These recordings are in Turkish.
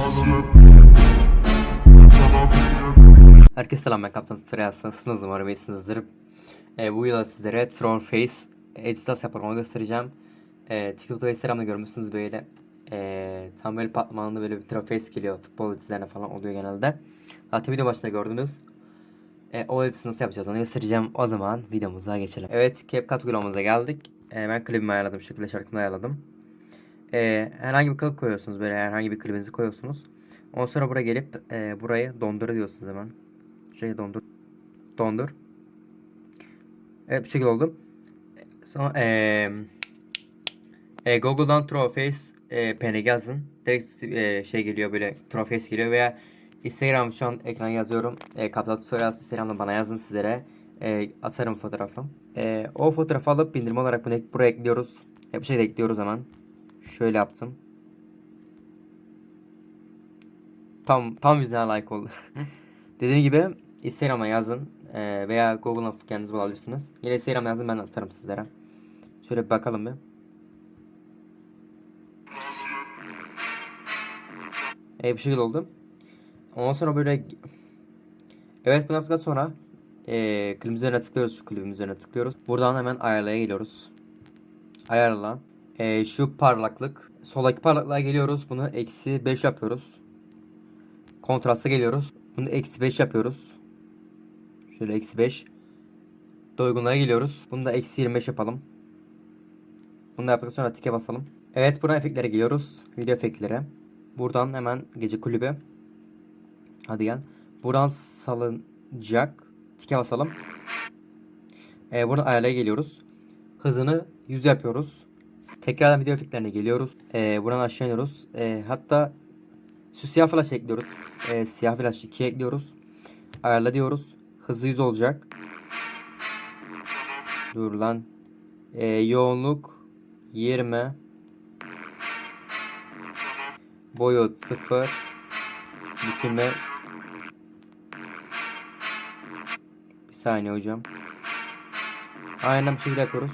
Reis. Herkese selam, ben Kaptan Sıraya. Nasılsınız? Umarım iyisinizdir. Bu yıl sizlere Tron Face Editas yaparımı göstereceğim. TikTok'ta ve Instagram'da görmüşsünüz böyle. Tam böyle patmanında böyle bir Tron Face geliyor. Futbol editlerine falan oluyor genelde. Zaten video başında gördünüz. O editi nasıl yapacağız onu göstereceğim. O zaman videomuza geçelim. Evet, CapCut uygulamamıza geldik. Ben klibimi ayarladım. Şu şekilde şarkımı ayarladım. Herhangi bir klip koyuyorsunuz, böyle herhangi bir klibinizi koyuyorsunuz. Ondan sonra buraya gelip burayı dondur diyorsunuz hemen. Dondur. Evet, bu şekilde oldu. Sonra Google'dan Troface PNG yazın. Direkt şey geliyor, böyle Troface geliyor veya Instagram şu an ekrana yazıyorum. Kapsat soyası Instagram'dan bana yazın, sizlere atarım fotoğrafı. O fotoğrafı alıp bindirme olarak bunu buraya ekliyoruz. Bu şekilde ekliyoruz hemen. Şöyle yaptım. Tam yüzüne like oldu. Dediğim gibi Instagram'a yazın veya Google'dan kendiniz bulabilirsiniz. Yine Instagram'a yazın, ben atarım sizlere. Şöyle bir bakalım bir. Bu şekilde oldu. Ondan sonra böyle evet, bunu yaptıktan sonra klibimizin üzerine tıklıyoruz. Şu klibimizin üzerine tıklıyoruz. Buradan hemen ayarlaya geliyoruz. Ayarla. Şu parlaklık. Soldaki parlaklığa geliyoruz. Bunu -5 yapıyoruz. Kontrasta geliyoruz. Bunu -5 yapıyoruz. Şöyle -5. Doygunluğa geliyoruz. Bunu da -25 yapalım. Bunu da yaptıktan sonra tike basalım. Evet, buradan efektlere geliyoruz. Video efektleri. Buradan hemen gece kulübü. Hadi gel. Buradan salıncak. Tike basalım. Buradan ayarlaya geliyoruz. Hızını 100 yapıyoruz. Tekrardan video efektlerine geliyoruz. Buradan aşağı iniyoruz. Hatta şu siyah flash ekliyoruz. Siyah flash 2 ekliyoruz. Ayarla diyoruz. Hızı 100 olacak. Dur lan. Yoğunluk 20. Boyut 0. Bükülme. Bir saniye hocam. Aynen bu şekilde yapıyoruz.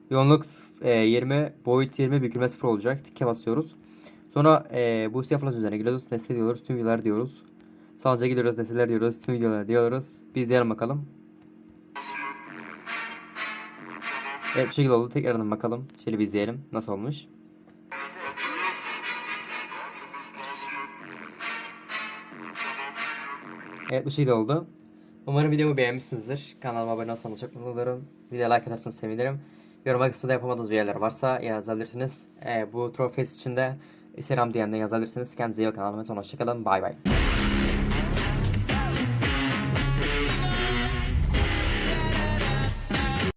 Yoğunluk 20, boyut 20, bükülme 0 olacak. Tike basıyoruz. Sonra bu siyah flash üzerine giriyoruz. Nesne diyoruz. Tüm videolar diyoruz. Sadece gidiyoruz. Nesneler diyoruz. Tüm videolar diyoruz. Bir izleyelim bakalım. Evet, bu şekilde oldu. Tekrardan bakalım. Şöyle bir izleyelim. Nasıl olmuş? Evet, bu şekilde oldu. Umarım videomu beğenmişsinizdir. Kanalıma abone olursanız çok mutlu olurum. Videoya like atarsanız sevinirim. Yoruma kısmında yapamadığınız bir yerler varsa yazabilirsiniz. Bu Trophies için de Instagram DM'den yazabilirsiniz. Kendinize iyi bakın. Hoşçakalın. Bay bay.